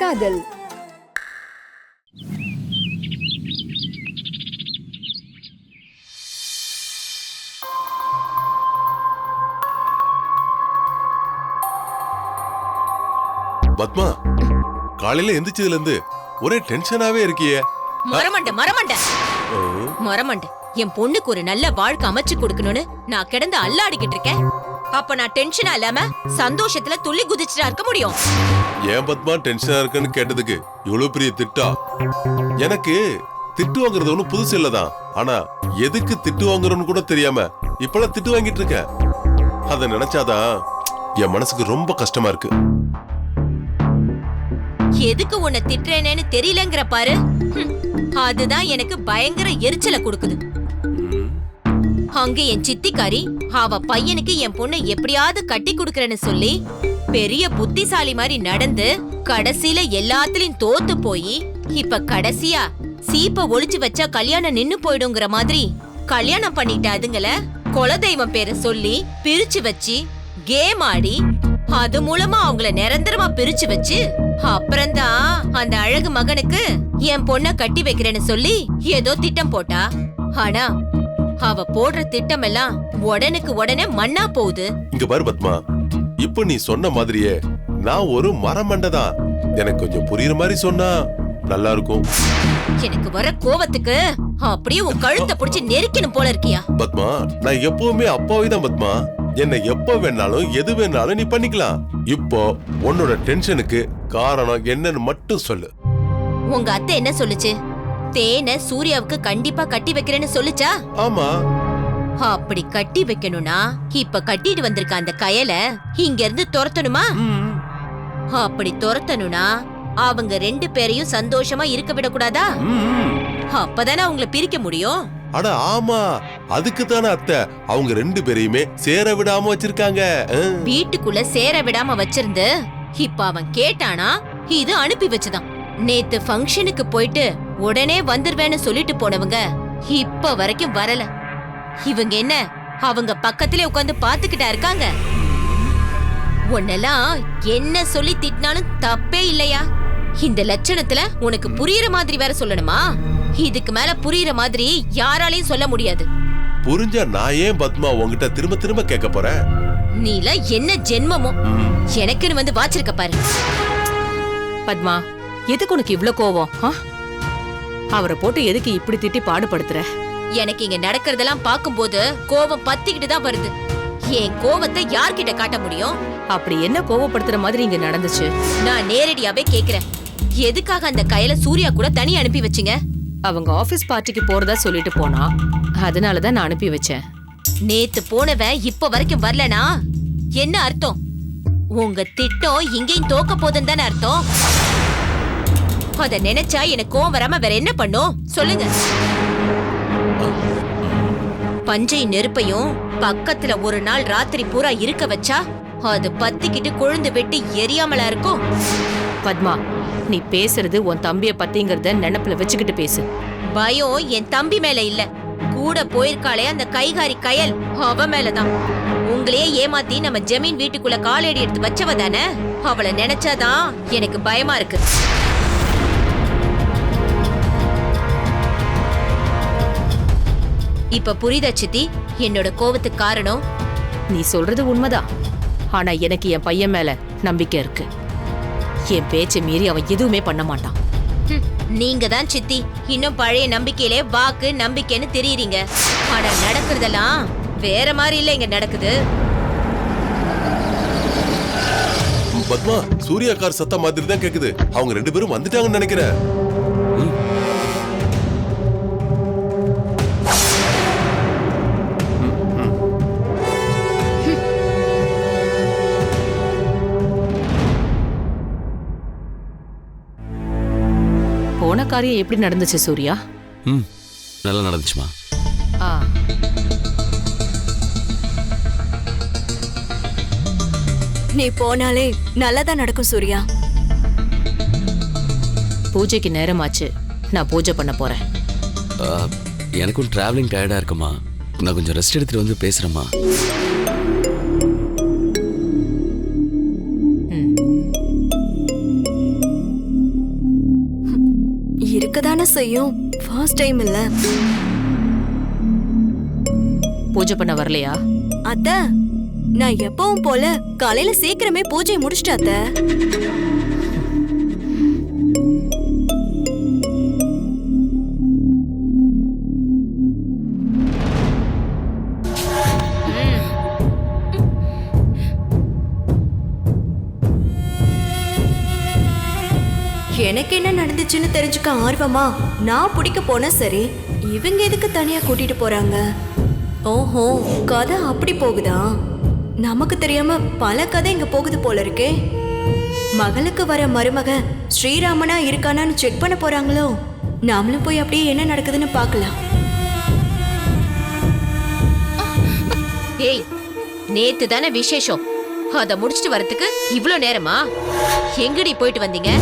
காதல். பத்மா, காலையில எந்திரிச்சதுல இருந்து ஒரே டென்ஷனாவே இருக்கியே. மரமண்ட என் பொண்ணுக்கு ஒரு நல்ல வாழ்க்கை அமைச்சு கொடுக்கணும்னு நான் கிடந்து அல்லாடிக்கிட்டு இருக்கேன். அப்ப நான் டென்ஷனா இல்லாம சந்தோஷத்துல துள்ளி குதிச்சுட்டா இருக்க முடியும்? ஏன் பத்மா டென்ஷனா இருக்குன்னு கேட்டதுக்கு இவ்வளவு பெரிய திட்டா? எனக்கு திட்டு வாங்குறது ஒன்னும் புதுசு இல்லதான். ஆனா எதுக்கு திட்டு வாங்குறோன்னு கூட தெரியாம இப்பெல்லாம் திட்டு வாங்கிட்டு இருக்க. அத நினைச்சாதான் என் மனசுக்கு ரொம்ப கஷ்டமா இருக்கு. எதுக்கு உன்னை திட்டுறேனேன்னு தெரியலங்கிற பாரு. அதுதான் எனக்கு பயங்கர எரிச்சலை கொடுக்குது. அங்க என் சித்திக்காரி அவ பையனுக்கு என் பொண்ணை எப்படியாவது கட்டி குடுக்கறேன்னு சொல்லி பெரிய புத்திசாலி மாதிரி நடந்து கடைசியில எல்லாத்துலயும் தோத்து போய் இப்ப கடைசியா சீப்ப ஒளிச்சு வச்சா கல்யாணம் நின்னு போயிடுங்கிற மாதிரி கல்யாணம் பண்ணிட்ட அதுங்கள குலதெய்வம் பேரை சொல்லி பிரிச்சு வச்சு கேம் ஆடி அது மூலமா அவங்கள நிரந்தரமா பிரிச்சு வச்சு அப்புறம்தான் அந்த அழகு மகனுக்கு என் பொண்ண கட்டி வைக்கிறேன்னு சொல்லி ஏதோ திட்டம் போட்டா. ஆனா அவ போடுற திட்டம் எல்லாம் உடனுக்கு உடனே மண்ணா போகுது. இங்க பாரு பத்மா, இப்ப நீ சொன்ன மாதிரியே நான் ஒரு மரமண்டதான். எனக்கு கொஞ்சம் புரியுற மாதிரி சொன்னா நல்லா இருக்கும். எனக்கு வர கோவத்துக்கு அப்படியே உன் கழுத்தை பிடிச்சு நெரிக்கணும் போல இருக்கியா? பத்மா, நான் எப்பவுமே அப்பாவே தான் பத்மா. என்ன எப்ப வேணாலும் எது வேணாலும் நீ பண்ணிக்கலாம். இப்போ உன்னோட டென்ஷனுக்கு காரணம் என்னன்னு மட்டும் சொல்லு. உங்க அத்தை என்ன சொல்லுச்சு? தேனை சூர்யாவுக்கு கண்டிப்பா கட்டி வைக்கிறேன்னு சொல்லுச்சா? ஆமா. அப்படி கட்டி வைக்கணும்னா இப்ப கட்டிட்டு வந்திருக்க அந்த கயலை இங்க இருந்து துரத்தணுமா? அப்படி துரத்தணும்னா அவங்க ரெண்டு பேரையும் சந்தோஷமா இருக்க விடக்கூடாதா? அப்பதானே அவங்கள பிரிக்க முடியும். அட ஆமா, அதுக்கு தானே அத்தை அவங்க ரெண்டு பேரையுமே சேர விடாம வச்சிருக்காங்க. வீட்டுக்குள்ள சேர விடாம வச்சிருந்து இப்ப அவன் கேட்டானா இது அனுப்பி வச்சுதான். நேத்து ஃபங்க்ஷனுக்கு போயிட்டு உடனே வந்துருவேன்னு சொல்லிட்டு போனவங்க இப்ப வரைக்கும் வரல. இவங்க என்ன அவங்க பக்கத்திலே உட்கார்ந்து பாத்துக்கிட்டா இருக்காங்க? உன்னெல்லாம் என்ன சொல்லி திட்டினாலும் தப்பே இல்லையா? இந்த லட்சணத்துல உனக்கு புரியுற மாதிரி வேற சொல்லணுமா? இதுக்கு மேல புரியுற மாதிரி யாராலையும் சொல்ல முடியாது. புரிஞ்சா நான் ஏன் பத்மா உன்கிட்ட திரும்ப திரும்ப கேட்க போறேன்? நீல என்ன ஜென்மமோ எனக்குன்னு வந்து வாச்சிருக்க பாரு. பத்மா, எதுக்கு உனக்கு இவ்ளோ கோவம்? அவரை போட்டு எதுக்கு இப்படி திட்டி பாடுபடுத்துற? எனக்கு இங்க நடக்கிறதெல்லாம் பாக்கும்போது கோவம் பத்திக்கிட்டு தான் வருது. என் கோவத்தை யார்கிட்ட காட்ட முடியும்? அப்படி என்ன கோவப்படுத்துற மாதிரி இங்க நடந்துச்சு? நான் நேரடியாவே கேக்குறேன், எதுக்காக அந்த கையில சூர்யா கூட தனி அனுப்பி வச்சீங்க? அவங்க ஆபீஸ் பார்ட்டிக்கு போறதா சொல்லிட்டு போனா, அதனாலதான் நான் அனுப்பி வச்சேன். நேத்து போனவன் இப்ப வரைக்கும் வரலனா என்ன அர்த்தம்? உங்க திட்டம் இங்கேயும் தோக்க போதுன்னு தானே அர்த்தம். அத நினைச்சா எனக்கு கோவம் வராம வேற என்ன பண்ணும் சொல்லுங்க. பஞ்சை நெருப்பையும் பக்கத்துல ஒரு நாள் ராத்திரி பூரா இருக்க வச்சா அது பத்திக்கிட்டு கொழுந்து வெட்டி எரியாமலா இருக்கும். பத்மா, நீ பேசுறது உன் தம்பிய பத்திங்கறத நினைப்புல வச்சுக்கிட்டு பேசு. பயம் என் தம்பி மேல இல்ல, கூட போயிருக்காளே அந்த கைகாரி கயல் அவ மேலதான். உங்களையே ஏமாத்தி நம்ம ஜமீன் வீட்டுக்குள்ள காலடி எடுத்து வச்சவ தானே. அவளை நினைச்சாதான் எனக்கு பயமா இருக்கு. இப்ப புரியுதா சித்தி என்னோட கோவத்துக்கு காரணம்? நீ சொல்றது உண்மைதான். ஆனா எனக்கு என் பையன் மேல நம்பிக்கை இருக்கு. என் பேச்சை மீறி அவன் எதுவுமே பண்ண மாட்டான். நீங்க தான் சித்தி இன்னும் பழைய நம்பிக்கையிலே வாக்கு நம்பிக்கைன்னு தெரியுறீங்க. ஆனா நடக்கிறதெல்லாம் வேற மாதிரி இல்ல இங்க நடக்குது. பத்மா, சூர்யா கார் சத்தம் மாதிரி தான் கேக்குது. அவங்க ரெண்டு பேரும் வந்துட்டாங்கன்னு நினைக்கிறேன். போன காரியம் எப்படி நடந்துச்சு சூர்யா? நல்லா நடந்துச்சுமா. நீ போனாலே நல்லதான் நடக்கும் சூர்யா. பூஜைக்கு நேரமாச்சு, நான் பூஜை பண்ண போறேன். எனக்கும் டிராவலிங் டயர்டா இருக்குமா, நான் கொஞ்சம் ரெஸ்ட் எடுத்துட்டு வந்து பேசுறேம்மா. செய்யும் ஃபர்ஸ்ட் டைம் இல்ல. பூஜை பண்ண வரலையா? அத்த, நான் எப்பவும் போல காலையில சீக்கிரமே பூஜை முடிச்சிட்டேன் அத்த. எனக்கு என்ன நடந்துச்சுன்னு தெரிஞ்சுக்க ஆர்வமா நான் பிடிக்க போன சரி, இவங்க எதுக்கு தனியா கூட்டிட்டு போறாங்க? ஓஹோ, கதை அப்படி போகுதா? நமக்கு தெரியாம பல கதை இங்க போகுது போல இருக்கே. மகளுக்கு வர மருமக ஸ்ரீராமனா இருக்கானான்னு செக் பண்ண போறாங்களோ? நாமளும் போய் அப்படியே என்ன நடக்குதுன்னு பார்க்கலாம். ஏய், நேத்து தானே விசேஷம், அத முடிச்சிட்டு வரதுக்கு இவ்ளோ நேரமா? எங்கடி போயிட்டு வந்தீங்க?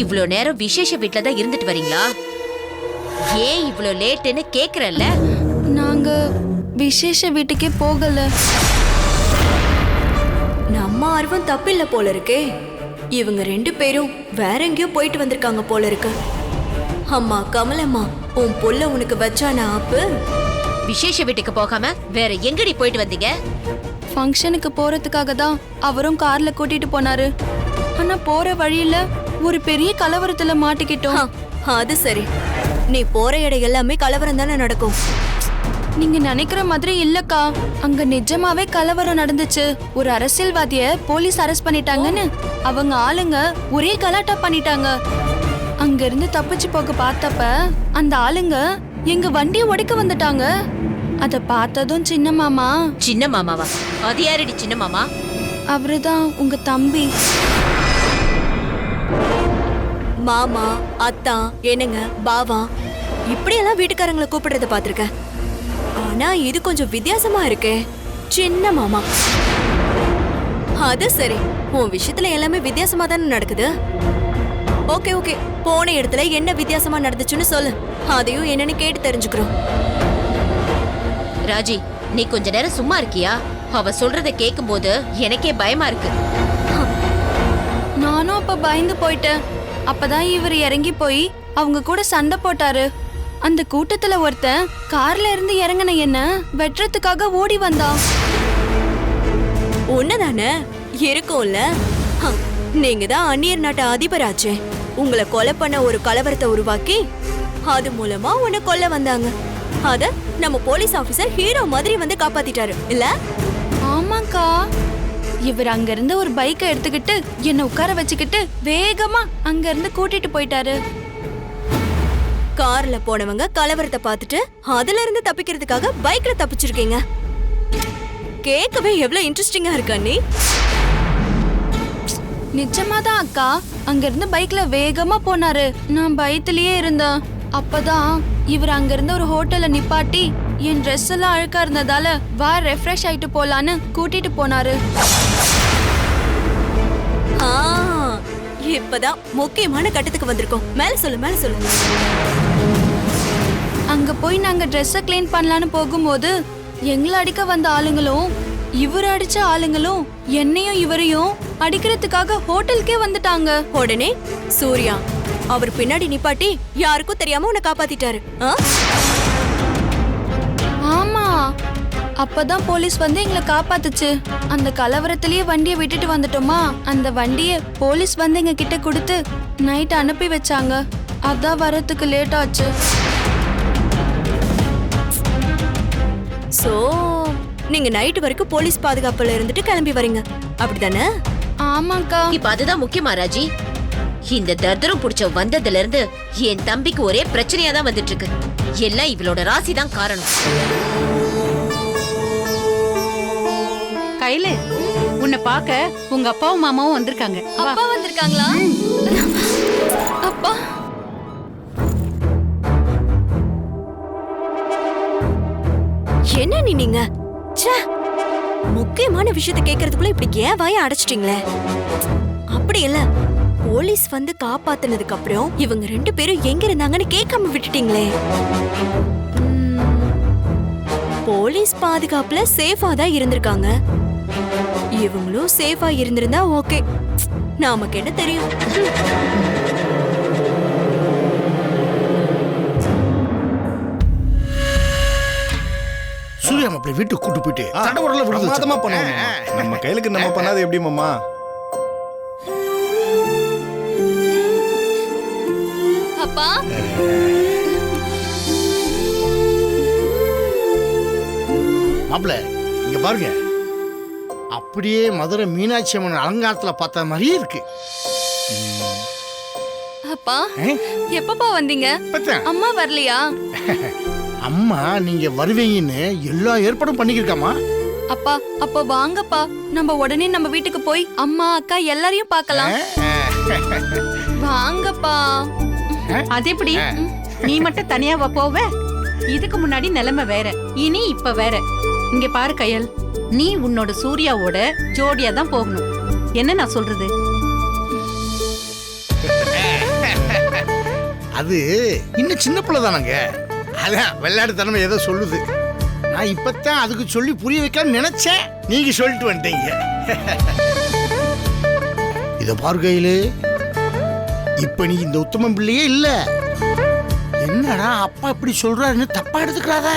இவ்ளோ நேரம் விசேஷ வீட்ல தான் இருந்துட்டு வரீங்களா? ஏன் இவ்ளோ லேட்டுன்னு கேக்குறல்ல? நாங்க விசேஷ வீட்டுக்கே போகல. நம்ம ஆர்வம் தப்பில்ல போல இருக்கே. இவங்க 2 பேரும் வேற எங்கேயோ போயிட்டு வந்திருக்காங்க போல இருக்கு. அம்மா கமலம்மா, உன் புள்ள உனக்கு வச்சானா ஆப்பு? விசேஷ வீட்டுக்கு போகாம வேற எங்கடி போயிட்டு வந்தீங்க? ஃபங்க்ஷனுக்கு போறதுக்காக தான் அவரும் கார்ல கூட்டிட்டு போனாரு. ஆனா போற வழியில ஒரு பெரிய கலவரத்துல மாட்டிக்கிட்டோம். அது சரி, நீ போற இடம் எல்லாமே கலவரம் தானே நடக்கும். நீங்க நினைக்கிற மாதிரி இல்லக்கா, அங்க நிஜமாவே கலவரம் நடந்துச்சு. ஒரு அரசியல்வாதிய போலீஸ் அரெஸ்ட் பண்ணிட்டாங்கன்னு அவங்க ஆளுங்க ஒரே கலாட்டா பண்ணிட்டாங்க. அங்க இருந்து தப்பிச்சு போக பார்த்தப்ப அந்த ஆளுங்க எங்க வண்டியை உடைக்க வந்துட்டாங்க. அத பார்த்ததும் சின்ன மாமா. சின்ன மாமாவா? அது யாரடி சின்ன மாமா? அவருதான் உங்க தம்பி. மாமா, அத்தா, என்னங்க, பாவா, இப்படியெல்லாம் வீட்டுக்காரங்களை கூப்பிடுறத பாத்திருக்கேன். ஆனா இது கொஞ்சம் வித்தியாசமா இருக்கே. சின்ன மாமா. அது சரி, உன் விஷயத்துல எல்லாமே வித்தியாசமா தானே நடக்குது. ஓகே ஓகே, போன இடத்துல என்ன வித்தியாசமா நடந்துச்சுன்னு சொல்லு, அதையும் என்னன்னு கேட்டு தெரிஞ்சுக்கிறோம். ராஜி, நீ கொஞ்ச நேரம் சும்மா இருக்கியா? அவ சொல்றத கேட்கும் போது எனக்கே பயமா இருக்கு. நானும் அப்ப பயந்து போயிட்டேன். அப்பதான் இவர் இறங்கி போய் அவங்க கூட சண்டை போட்டாரு. அந்த கூட்டத்துல ஒருத்தன் கார்ல இருந்து இறங்கின என்ன வெட்டுறதுக்காக ஓடி வந்தான். உன்னதானே இருக்கும்ல. நீங்க தான் அந்நியர் நாட்டு அதிபராச்சே. உங்களை கொலை பண்ண ஒரு கலவரத்தை உருவாக்கி அது மூலமா உன்னை கொல்ல வந்தாங்க. அத நம்ம போலீஸ் ஆபீசர் ஹீரோ மாதிரி வந்து காப்பாத்திட்டாரு இல்ல? ஆமாக்கா, இவர் அங்க இருந்து ஒரு பைக்கை எடுத்துக்கிட்டு என்ன உட்கார வச்சுக்கிட்டு வேகமா அங்க இருந்து கூட்டிட்டு போயிட்டாரு. கார்ல போனவங்க கலவரத்தை பார்த்துட்டு அதுல இருந்து தப்பிக்கிறதுக்காக பைக்ல தப்பிச்சிருக்கீங்க. கேட்கவே எவ்வளவு இன்ட்ரெஸ்டிங்கா இருக்கா நீ? நிஜமாதான் அக்கா, அங்க இருந்து பைக்ல வேகமா போனாரு. நான் பயத்திலேயே இருந்தேன். அப்பதான் இவர் அங்க இருந்து ஒரு ஹோட்டல்ல நிப்பாட்டி என் ட்ரெஸ் எல்லாம் அழுக்கா இருந்ததால வா ரெஃப்ரெஷ் ஆயிட்டு போலான்னு கூட்டிட்டு போனாரு. இப்பதான் முக்கியமான கட்டத்துக்கு வந்திருக்கோம். மேல சொல்லு, மேல சொல்லு. அங்க போய் நாங்க ட்ரெஸ்ஸ கிளீன் பண்ணலான்னு போகும்போது எங்களை அடிக்க வந்த ஆளுங்களும் இவர் அடிச்ச ஆளுங்களும் என்னையும் இவரையும் அடிக்கிறதுக்காக ஹோட்டலுக்கே வந்துட்டாங்க. உடனே சூர்யா அவர் பின்னாடி நிப்பாட்டி யாருக்கும் தெரியாம உன்னை காப்பாத்திட்டாரு. ஆமா, அப்பதான் போலீஸ் வந்து எங்களை காப்பாத்துச்சு. அந்த கலவரத்திலேயே வண்டியை விட்டுட்டு வந்துட்டோமா, அந்த வண்டிய போலீஸ் வந்து எங்க கிட்ட கொடுத்து நைட் அனுப்பி வச்சாங்க. அதான் வரத்துக்கு லேட் ஆச்சு. சோ நீங்க நைட் வரைக்கும் போலீஸ் பாதுகாப்புல இருந்துட்டு கிளம்பி வரீங்க, அப்படிதானே? ஆமாக்கா. இப்ப அதுதான் முக்கியமா ராஜி. இந்த தர்தரம் புடிச்ச வந்ததுல இருந்து என் தம்பிக்கு ஒரே பிரச்சனையா தான் வந்துட்டு இருக்கு. எல்லாம் இவளோட ராசி தான் காரணம். கையில உன்னை பார்க்க உங்க அப்பாவும் மாமாவும் வந்திருக்காங்க. அப்பா வந்திருக்காங்களா? அப்பா என்ன நீங்க முக்கியமான விஷயத்தை கேட்கறதுக்குள்ள இப்படி ஏன் வாய அடைச்சிட்டீங்களே? அப்படி இல்ல, போலீஸ் வந்து காப்பாத்தினதுக்கு அப்புறம் இவங்க 2 பேரும் எங்க இருந்தாங்கன்னு கேட்காம விட்டுட்டீங்களே. போலீஸ் பாதுகாப்புல சேஃபா தான் இருந்திருக்காங்க. இவங்களும் சேஃபா இருந்திருந்தா ஓகே. நமக்கு என்ன தெரியும்? சூர்யா மாப்பிள்ளை வீட்டுக்கு கூட்டு போயிட்டு தடவரல பிரமாதமா பண்ணுவோம் மாமா. நம்ம கையிலுக்கு நம்ம பண்ணாது எப்படி மாமா? அப்பா மாப்பிள்ளை இங்க பாருங்க, அப்படியே மதுரை மீனாட்சி அம்மன் அலங்காரத்துல பார்த்த மாதிரியே இருக்கு. அப்பா எப்பப்பா வந்தீங்க? இப்பதான். அம்மா வரலையா? அம்மா நீங்க வருவீங்கன்னு எல்லா ஏற்பாடும் பண்ணிக்கிருக்காமா. அப்பா அப்ப வாங்கப்பா, நம்ம உடனே நம்ம வீட்டுக்கு போய் அம்மா அக்கா எல்லாரையும் பார்க்கலாம். வாங்கப்பா. அது எப்படி நீ மட்டும் தனியாவா போவ? இதுக்கு முன்னாடி நிலைமை வேற, இனி இப்ப வேற. இங்க பாரு கயல், நீ உன்னோட சூர்யாவோட ஜோடியா தான் போகணும். என்ன நான் சொல்றது? அது இன்னும் சின்ன பிள்ளை தானங்க, அதான் விளையாட்டுத்தனமா ஏதோ சொல்லுது. நான் இப்பத்தான் அதுக்கு சொல்லி புரிய வைக்கலாம்னு நினைச்சேன், நீங்க சொல்லிட்டு வந்துட்டீங்க. இத பார்க்கையில இப்ப நீ இந்த உத்தமன் பிள்ளையே இல்ல. என்னடா அப்பா இப்படி சொல்றாருன்னு தப்பா எடுத்துக்கிறாத.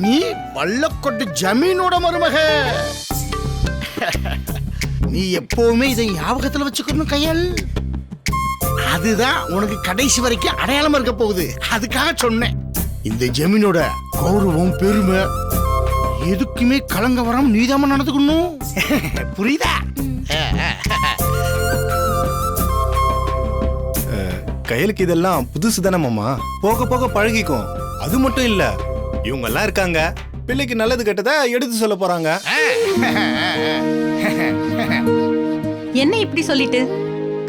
நீ வல்லக்கொட்டு ஜமீனோட மருமக. நீ எப்பவுமே இதை ஞாபகத்துல வச்சுக்கணும் கையல். அதுதான் உனக்கு கடைசி வரைக்கும் அடையாளமா இருக்க போகுது. அதுக்காக சொன்னேன். இந்த ஜமீனோட கௌரவம் பெருமை எதுக்குமே கலங்க வராம நீதாம நடந்துக்கணும். புரியுதா? கையலுக்கு இதெல்லாம் புதுசு தானே மாமா, போக போக பழகிக்கும். அது மட்டும் இல்ல, இவங்க எல்லாம் இருக்காங்க, பிள்ளைக்கு நல்லது கெட்டதை எடுத்து சொல்ல போறாங்க. என்ன இப்படி சொல்லிட்டு?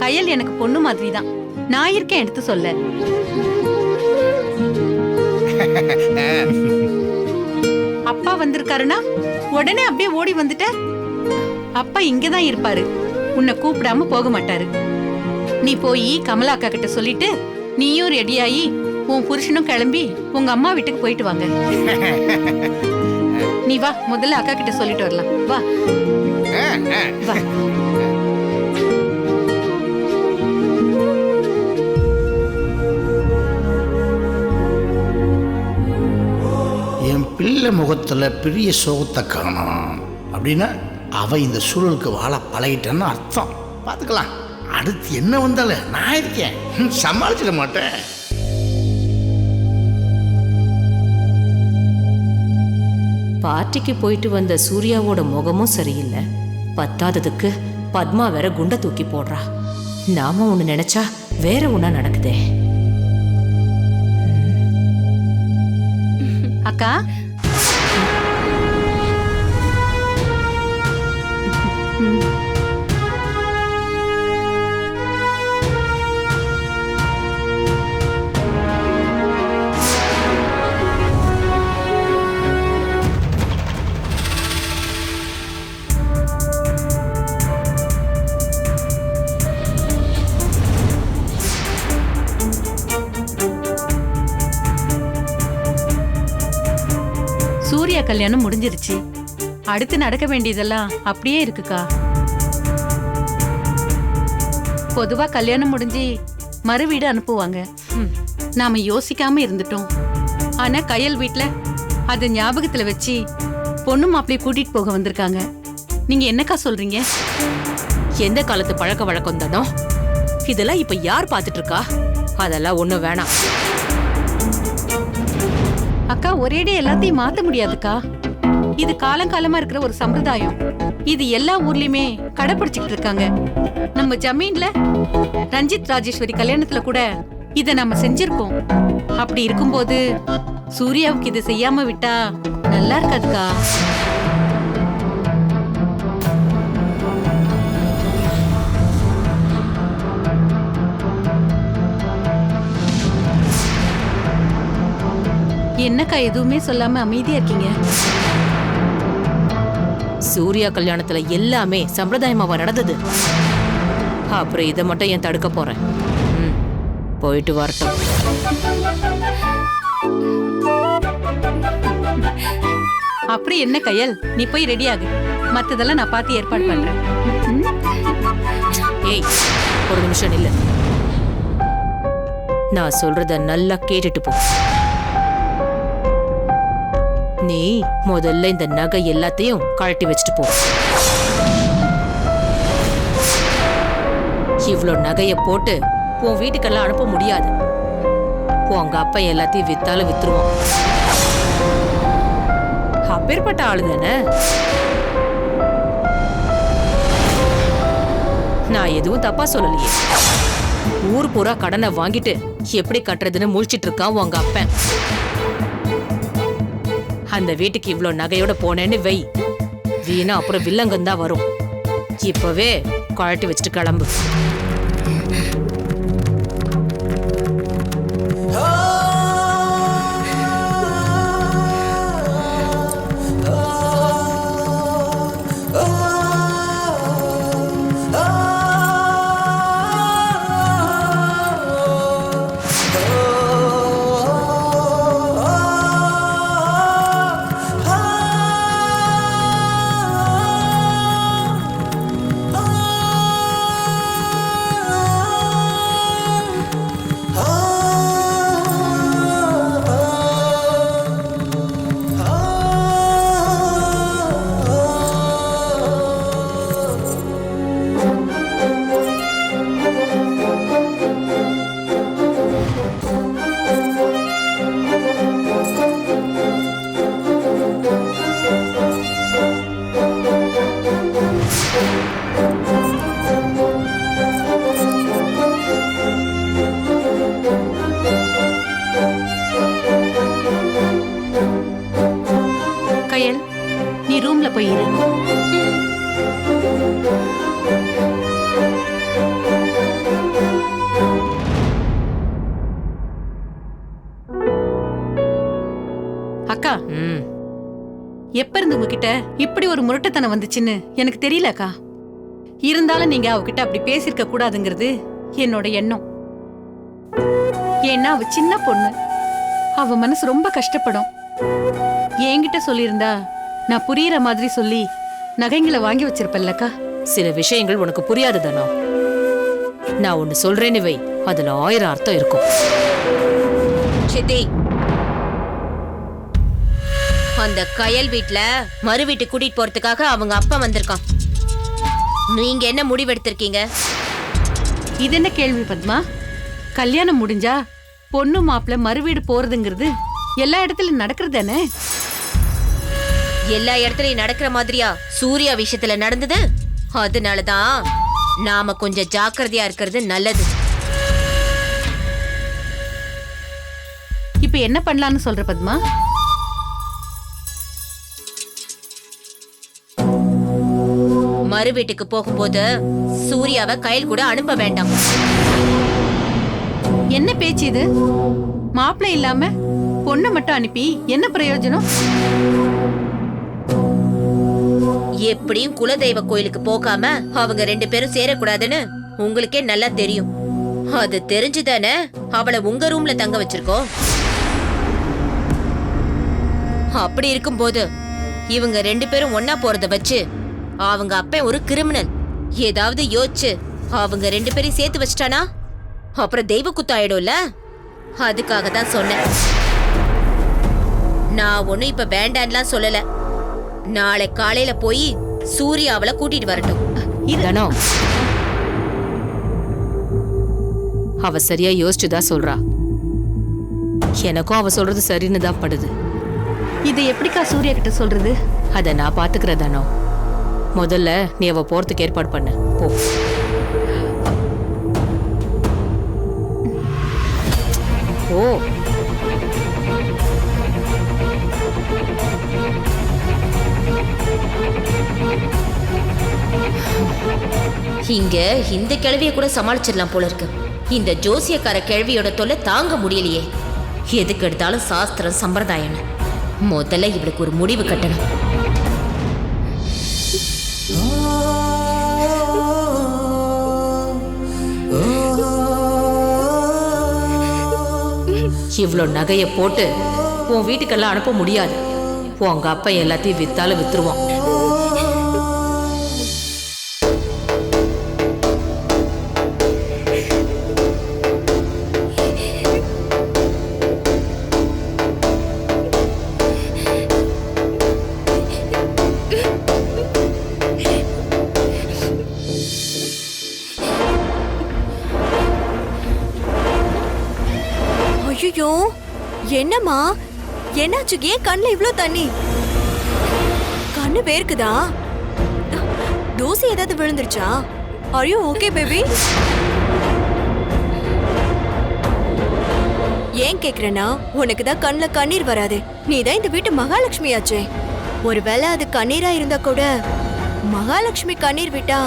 கயல் எனக்கு பொண்ணு மாதிரி தான், நான் இருக்கேன் எடுத்து சொல்ல. அப்பா வந்திருக்காருன்னா உடனே அப்படியே ஓடி வந்துட்ட. அப்பா இங்கதான் இருப்பாரு, உன்னை கூப்பிடாம போக மாட்டாரு. நீ போய் கமலா அக்கா கிட்ட சொல்லிட்டு நீயும் ரெடியாயி உன் புருஷனும் கிளம்பி உங்க அம்மா வீட்டுக்கு போயிட்டு வாங்க. நீ வா, முதல்ல அக்கா கிட்ட சொல்லிட்டு வரலாம். வா வா. என் பிள்ளை முகத்துல பெரிய சோகத்தை காணோம் அப்படின்னா அவ இந்த சூழலுக்கு வாழ பழகிட்டேன்னு அர்த்தம். பார்த்துக்கலாம், அடுத்து என்ன வந்தாலும் நான் இருக்கேன், சமாளிச்சிட மாட்டேன். பார்ட்டிக்கு போயிட்டு வந்த சூர்யாவோட முகமும் சரியில்லை, பத்தாததுக்கு பத்மா வேற குண்டை தூக்கி போடுறா. நாம ஒண்ணு நினைச்சா வேற ஒண்ணா நடக்குதே. அக்கா, சூர்யா கல்யாணம் முடிஞ்சிருச்சு, அடுத்து நடக்க வேண்டியதெல்லாம் அப்படியே இருக்குக்கா. பொதுவா கல்யாணம் முடிஞ்சு மறு வீடு அனுப்புவாங்க. நாம யோசிக்காம இருந்துட்டோம். ஆனா கயல் வீட்ல அது ஞாபகத்துல வச்சு பொண்ணு மாப்பிளைய கூட்டிட்டு போக வந்திருக்காங்க. நீங்க என்னக்கா சொல்றீங்க? எந்த காலத்து பழக்க வழக்கம் தானோ இதெல்லாம் இப்ப யார் பார்த்துட்டு இருக்கா? அதெல்லாம் ஒண்ணும் வேணாம். அக்கா, ஒரேடே எல்லாத்தையும் மாத்த முடியாதுக்கா. இது காலங்காலமா இருக்கிற ஒரு சம்பிரதாயம். இது எல்லா ஊர்லயுமே கடைபிடிச்சிட்டு இருக்காங்க. நம்ம ஜமீன்ல ரஞ்சித் ராஜேஸ்வரி கல்யாணத்துல கூட இத நம்ம செஞ்சிருக்கோம். அப்படி இருக்கும்போது சூர்யாவுக்கு இதை செய்யாம விட்டா நல்லா இருக்காதுக்கா. என்னக்கா எதுவுமே சொல்லாம அமைதியா இருக்கீங்க? சூர்யா கல்யாணத்துல எல்லாமே சம்பிரதாயமாவா நடந்தது? அப்புறம் இதை மட்டும் ஏன் தடுக்க போறேன்? போயிட்டு வரட்டும். அப்படி என்ன கயல், நீ போய் ரெடி ஆகு. மத்ததெல்லாம் நான் பார்த்து ஏற்பாடு பண்றேன். ஏய், ஒரு நிமிஷம் இல்ல. நான் சொல்றத நல்லா கேட்டுட்டு போ. நீ முதல்ல இந்த நகை எல்லாத்தையும் கழட்டி வச்சுட்டு போ. இவ்ளோ நகைய போட்டு உன் வீட்டுக்கெல்லாம் அனுப்ப முடியாது. உங்க அப்பா எல்லாத்தையும் வித்தாலும் வித்துருவான். அப்பேற்பட்ட ஆளு தானே. நான் எதுவும் தப்பா சொல்லலையே. ஊர் பூரா கடனை வாங்கிட்டு எப்படி கட்டுறதுன்னு முழிச்சிட்டு இருக்கான் உங்க அப்பன். அந்த வீட்டுக்கு இவ்ளோ நகையோட போனேன்னு வை, வீணா அப்புறம் வில்லங்கந்தான் வரும். இப்பவே கழட்டி வச்சுட்டு கிளம்பு. கயல், நீ ரூம்ல போயிரு. அக்கா, எப்ப இருந்து உங்ககிட்ட இப்படி ஒரு முரட்டுத்தனம் வந்துச்சுன்னு எனக்கு தெரியலக்கா. இருந்தாலும் நீங்க அவகிட்ட அப்படி பேசிருக்க கூடாதுங்கிறது என்னோட எண்ணம். ஏன்னா அவ சின்ன பொண்ணு, அவ மனசு ரொம்ப கஷ்டப்படும். என்கிட்ட சொல்லியிருந்தா நான் புரியுற மாதிரி சொல்லி நகைங்களை வாங்கி வச்சிருப்பேன்லக்கா. சில விஷயங்கள் உனக்கு புரியாது தானோ. நான் ஒன்னு சொல்றேன்னு வை, அதுல 1000 அர்த்தம் இருக்கும். சித்தி, அந்த கயல் வீட்ல மறு வீட்டு கூட்டிட்டு போறதுக்காக அவங்க அப்பா வந்திருக்கான். நீங்க என்ன முடிவெடுத்திருக்கீங்க? இது என்ன கேள்வி பத்மா? கல்யாணம் முடிஞ்சா பொண்ணு மாப்பிள்ள மறுவீடு போறதுங்கிறது எல்லா இடத்துலயும் நடக்கிறது தானே. எல்லா இடத்துலயும் நடக்கிற மாதிரியா சூர்யா விஷயத்துல நடந்தது? அதனாலதான் நாம கொஞ்சம் ஜாக்கிரதையா இருக்கிறது நல்லது. இப்ப என்ன பண்ணலாம்னு சொல்ற பத்மா? மறு வீட்டுக்கு போகும்போது சூர்யாவை கயல் கூட அனுப்ப வேண்டாம். என்ன பேச்சு இது? மாப்பிள்ளை இல்லாம பொண்ணை மட்டும் அனுப்பி என்ன பிரயோஜனம்? எப்படியும் குலதெய்வ கோயிலுக்கு போகாம அவங்க 2 பேரும் சேரக்கூடாதுன்னு உங்களுக்கே நல்லா தெரியும். அது தெரிஞ்சுதானே அவளை உங்க ரூம்ல தங்க வச்சிருக்கோம். அப்படி இருக்கும்போது இவங்க 2 பேரும் ஒன்னா போறத வச்சு அவங்க அப்பன் ஒரு கிரிமினல் ஏதாவது யோசிச்சு அவங்க 2 பேரையும் சேர்த்து வச்சிட்டானா அப்புறம் தெய்வ குத்தாயிடும்ல. அதுக்காக தான் சொன்னேன். நான் ஒண்ணும் இப்ப வேண்டான்லாம் சொல்லல. நாளை காலையில போய் சூர்யாவளை கூட்டிட்டு வரட்டும். இதனோ அவ சரியா யோசிச்சுதான் சொல்றா. எனக்கும் அவ சொல்றது சரின்னு தான் படுது. இதை எப்படிக்கா சூர்யா கிட்ட சொல்றது? அத நான் பாத்துக்கிறதானோ. முதல்ல நீ அவ போறதுக்கு ஏற்பாடு பண்ணு. போ. ஓ, இங்க இந்த கிழவிய கூட சமாளிச்சிடலாம் போல இருக்கு. இந்த ஜோசியக்கார கிழவியோட தொல்லை தாங்க முடியலையே. எதுக்கு எடுத்தாலும் சாஸ்திரம் சம்பிரதாயம். முதல்ல இவளுக்கு ஒரு முடிவு கட்டணும். இவ்ளோ நகைய போட்டு உன் வீட்டுக்கெல்லாம் அனுப்ப முடியாது. உங்க அப்பா எல்லாத்தையும் வித்தாலும் வித்துருவான். என்னம்மா என்னாச்சு? ஏன் கண்ணுல இவ்ளோ தண்ணி? கண்ணு வேர்க்குதா? தூசி ஏதாவது விழுந்துருச்சா? Are you okay baby? ஏன் கேக்குறேன்னா உனக்கு தான் கண்ணுல கண்ணீர் வராது. நீ தான் இந்த வீட்டு மகாலட்சுமி ஆச்சே. ஒருவேளை அது கண்ணீரா இருந்தா கூட மகாலட்சுமி கண்ணீர் விட்டா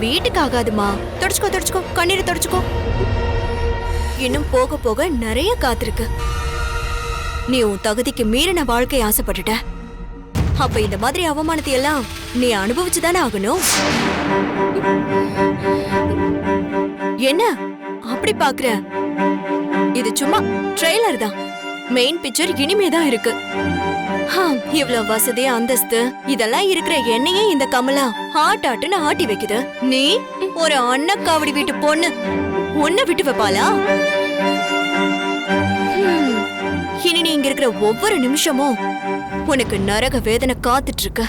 வீட்டுக்கு ஆகாதுமா. தொடச்சுக்கோ கண்ணீரை தொடச்சுக்கோ. இன்னும் போக போக நிறைய காத்திருக்கு. நீ உன் தகுதிக்கு மீறின வாழ்க்கை ஆசைப்பட்டுட்ட. அப்ப இந்த மாதிரி அவமானத்தை எல்லாம் நீ அனுபவிச்சுதானே ஆகணும். என்ன அப்படி பாக்குற? இது சும்மா ட்ரெய்லர் தான். மெயின் பிக்சர் இனிமேதான் இருக்கு. இவ்வளவு வசதி அந்தஸ்து இதெல்லாம் இருக்கிற என்னையே இந்த கமலா ஆட்டுன்னு ஆட்டி வைக்குது. நீ ஒரு அன்னக்காவடி வீட்டு பொண்ணு, உன்னை விட்டு வைப்பாளா? இனி நீ இங்க இருக்கிற ஒவ்வொரு நிமிஷமும் உனக்கு நரக வேதனை காத்துட்டு இருக்கு.